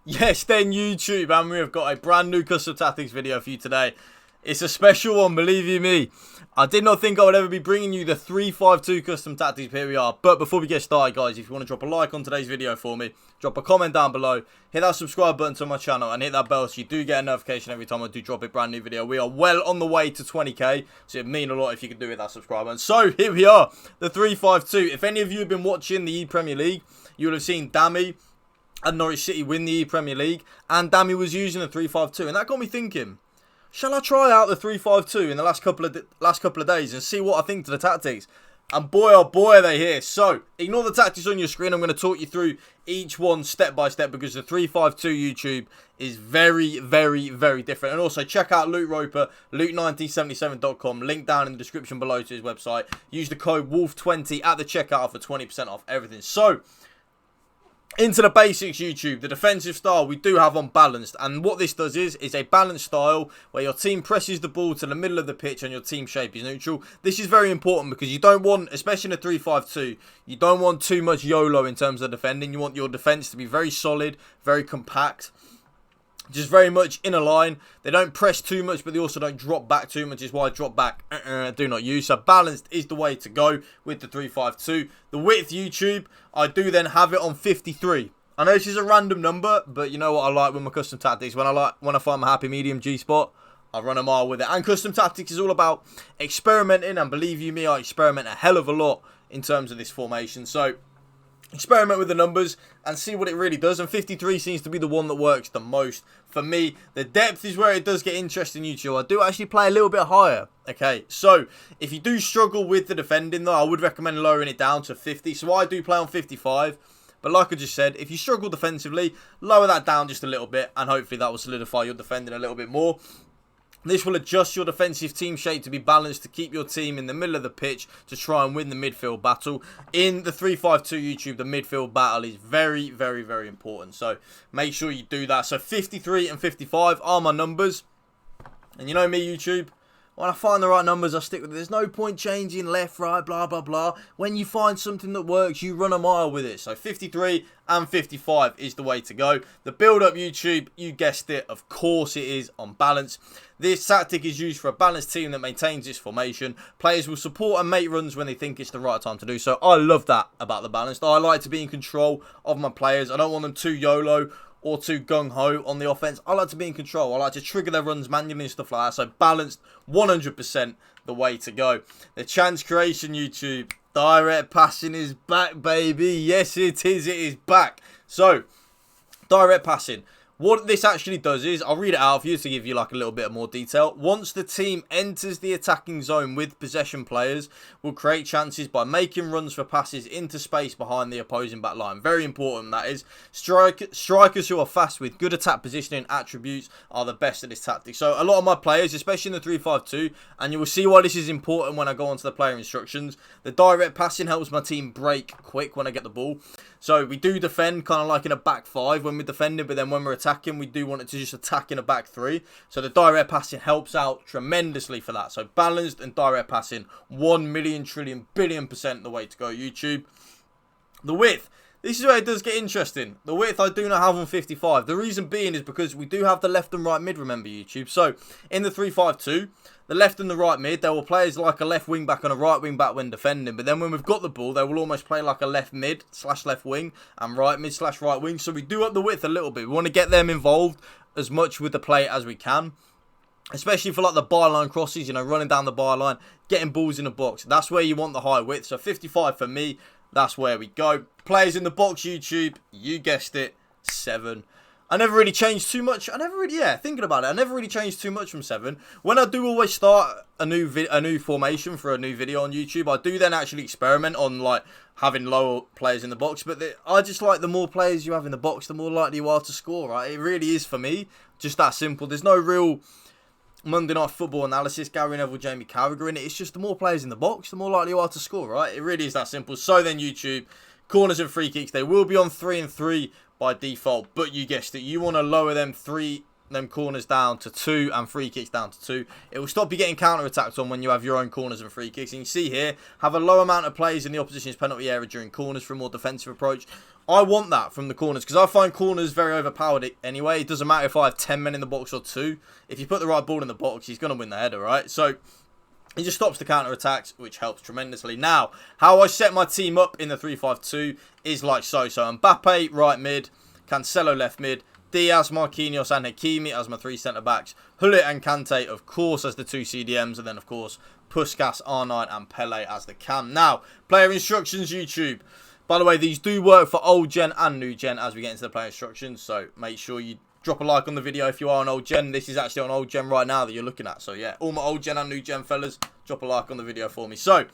Yes, then YouTube, and we have got a brand new custom tactics video for you today. It's a special one, believe you me. I did not think I would ever be bringing you the 3-5-2 custom tactics, here we are. But before we get started, guys, if you want to drop a like on today's video for me, drop a comment down below, hit that subscribe button to my channel, and hit that bell so you do get a notification every time I do drop a brand new video. We are well on the way to 20k, so it'd mean a lot if you could do it, that subscribe button. So, here we are, the 3-5-2. If any of you have been watching the E-Premier League, you will have seen Dammy and Norwich City win the E-Premier League, and Dammy was using a 3-5-2, and that got me thinking, shall I try out the 3-5-2 in the last couple of days and see what I think to the tactics? And boy, oh boy, are they here. So, ignore the tactics on your screen. I'm going to talk you through each one step by step because the 3-5-2 YouTube is very, very, very different. And also, check out Luke Roper, Luke1977.com. Link down in the description below to his website. Use the code WOLF20 at the checkout for 20% off everything. So, into the basics, YouTube. The defensive style we do have unbalanced, and what this does is a balanced style where your team presses the ball to the middle of the pitch and your team shape is neutral. This is very important because you don't want, especially in a 3-5-2, you don't want too much YOLO in terms of defending. You want your defense to be very solid, very compact, just very much in a line. They don't press too much, but they also don't drop back too much, is why drop back do not use. So balanced is the way to go with the 3-5-2. The width, YouTube, I do then have it on 53. I know this is a random number, but you know what I like with my custom tactics. When I find my happy medium G spot, I run a mile with it. And custom tactics is all about experimenting, and believe you me, I experiment a hell of a lot in terms of this formation. So experiment with the numbers and see what it really does, and 53 seems to be the one that works the most for me. The depth is where it does get interesting, YouTube. I do actually play a little bit higher. Okay, so if you do struggle with the defending though, I would recommend lowering it down to 50. So I do play on 55, but like I just said, if you struggle defensively, lower that down just a little bit, and hopefully that will solidify your defending a little bit more. This will adjust your defensive team shape to be balanced to keep your team in the middle of the pitch to try and win the midfield battle. In the 3-5-2 YouTube, the midfield battle is very, very, very important. So make sure you do that. So 53 and 55 are my numbers. And you know me, YouTube, when I find the right numbers, I stick with it. There's no point changing left, right, blah, blah, blah. When you find something that works, you run a mile with it. So 53 and 55 is the way to go. The build-up, YouTube, you guessed it. Of course it is on balance. This tactic is used for a balanced team that maintains its formation. Players will support and make runs when they think it's the right time to do so. I love that about the balanced. I like to be in control of my players. I don't want them too YOLO or too gung-ho on the offense. I like to be in control. I like to trigger their runs manually and stuff like that. So balanced, 100% the way to go. The chance creation, YouTube. Direct passing is back, baby. Yes, it is. It is back. So, direct passing. What this actually does is, I'll read it out for you to give you like a little bit more detail. Once the team enters the attacking zone with possession, players will create chances by making runs for passes into space behind the opposing back line. Very important, that is. Strikers who are fast with good attack positioning attributes are the best at this tactic. So a lot of my players, especially in the 3-5-2, and you will see why this is important when I go on to the player instructions, the direct passing helps my team break quick when I get the ball. So we do defend kind of like in a back 5 when we're defending, but then when we're attacking, we do want it to just attack in a back 3. So the direct passing helps out tremendously for that. So balanced and direct passing, 1 million trillion billion% the way to go, YouTube. The width. This is where it does get interesting. The width I do not have on 55. The reason being is because we do have the left and right mid, remember, YouTube. So in the 3-5-2, the left and the right mid, there will play as like a left wing back and a right wing back when defending. But then when we've got the ball, they will almost play like a left mid / left wing and right mid / right wing. So we do up the width a little bit. We want to get them involved as much with the play as we can. Especially for like the byline crosses, you know, running down the byline, getting balls in the box. That's where you want the high width. So 55 for me. That's where we go. Players in the box, YouTube. You guessed it. 7. I never really changed too much. Thinking about it, I never really changed too much from 7. When I do always start a new formation for a new video on YouTube, I do then actually experiment on like having lower players in the box. But I just like the more players you have in the box, the more likely you are to score, right? It really is for me. Just that simple. There's no real Monday Night Football analysis, Gary Neville, Jamie Carragher in it. It's just the more players in the box, the more likely you are to score, right? It really is that simple. So then, YouTube, corners and free kicks, they will be on 3 and 3 by default, but you guessed it, you want to lower them corners down to 2 and free kicks down to 2. It will stop you getting counter-attacked on when you have your own corners and free kicks. And you see here, have a low amount of players in the opposition's penalty area during corners for a more defensive approach. I want that from the corners because I find corners very overpowered anyway. It doesn't matter if I have 10 men in the box or 2. If you put the right ball in the box, he's going to win the header, right? So he just stops the counter-attacks, which helps tremendously. Now, how I set my team up in the 3-5-2 is like so. So Mbappe, right mid. Cancelo, left mid. Diaz, Marquinhos and Hakimi as my 3 centre-backs. Hullet and Kante, of course, as the 2 CDMs. And then, of course, Puskas, R9 and Pele as the cam. Now, player instructions, YouTube. By the way, these do work for old gen and new gen as we get into the player instructions. So make sure you drop a like on the video if you are on old gen. This is actually on old gen right now that you're looking at. So yeah, all my old gen and new gen fellas, drop a like on the video for me. So,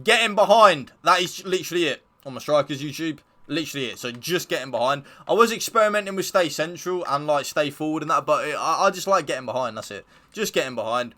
getting behind, that is literally it on my strikers YouTube. Literally it. So just getting behind. I was experimenting with stay central and like stay forward and that, but I just like getting behind. That's it. Just getting behind.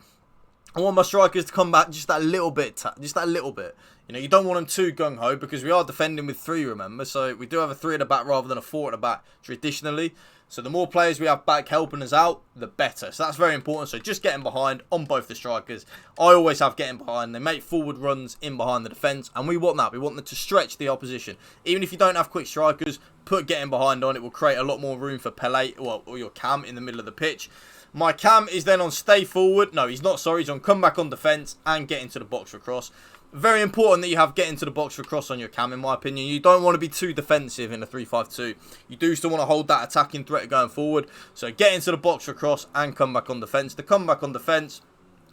I want my strikers to come back just that little bit. Just that little bit. You know, you don't want them too gung-ho because we are defending with 3, remember? So we do have a 3 at the back rather than a 4 at the back traditionally. So the more players we have back helping us out, the better. So that's very important. So just getting behind on both the strikers. I always have getting behind. They make forward runs in behind the defence. And we want that. We want them to stretch the opposition. Even if you don't have quick strikers, put getting behind on. It will create a lot more room for Pele or your cam in the middle of the pitch. My cam is then on stay forward. No, he's not, sorry. He's on come back on defence and get into the box for cross. Very important that you have get into the box for cross on your cam, in my opinion. You don't want to be too defensive in a 3-5-2. You do still want to hold that attacking threat going forward. So get into the box for cross and come back on defence. The come back on defence,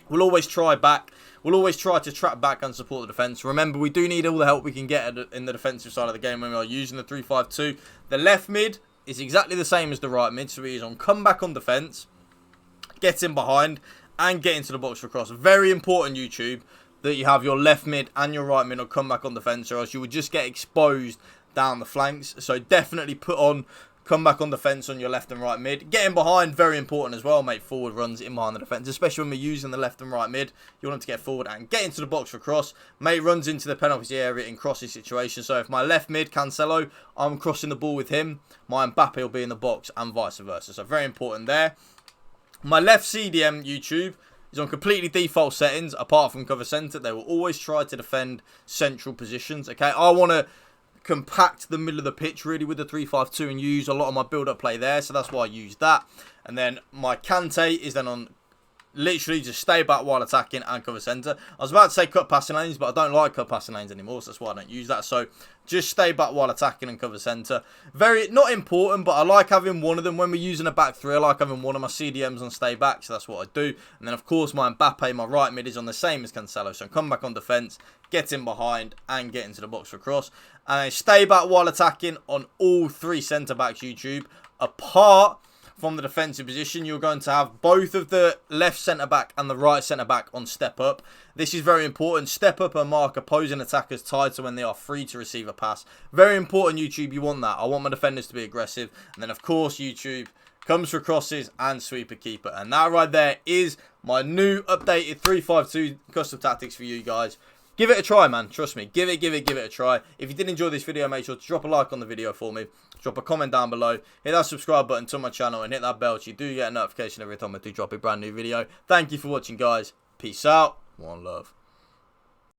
we'll always try back. We'll always try to trap back and support the defence. Remember, we do need all the help we can get in the defensive side of the game when we are using the 3-5-2. The left mid is exactly the same as the right mid. So he is on come back on defence, get in behind, and get into the box for cross. Very important, YouTube, that you have your left mid and your right mid or come back on defence, or else you would just get exposed down the flanks. So definitely put on come back on defence on your left and right mid. Getting behind, very important as well. Make forward runs in behind the defence, especially when we're using the left and right mid. You want them to get forward and get into the box for cross. Make runs into the penalty area in crossing situations. So if my left mid, Cancelo, I'm crossing the ball with him, my Mbappe will be in the box and vice versa. So very important there. My left CDM, YouTube, is on completely default settings, apart from cover centre. They will always try to defend central positions, okay? I want to compact the middle of the pitch, really, with the 3-5-2 and use a lot of my build-up play there, so that's why I use that. And then my Kante is then on literally just stay back while attacking and cover centre. I was about to say cut passing lanes, but I don't like cut passing lanes anymore, so that's why I don't use that. So just stay back while attacking and cover centre. Very, not important, but I like having one of them. When we're using a back 3, I like having one of my CDMs on stay back, so that's what I do. And then, of course, my Mbappe, my right mid, is on the same as Cancelo. So come back on defence, get in behind, and get into the box for cross. And then stay back while attacking on all 3 centre-backs, YouTube. Apart from the defensive position, you're going to have both of the left centre-back and the right centre-back on step-up. This is very important. Step-up and mark opposing attackers tied to when they are free to receive a pass. Very important, YouTube. You want that. I want my defenders to be aggressive. And then, of course, YouTube comes for crosses and sweeper keeper. And that right there is my new updated 3-5-2 custom tactics for you guys. Give it a try, man. Trust me. Give it a try. If you did enjoy this video, make sure to drop a like on the video for me. Drop a comment down below. Hit that subscribe button to my channel and hit that bell so you do get a notification every time I do drop a brand new video. Thank you for watching, guys. Peace out. One love.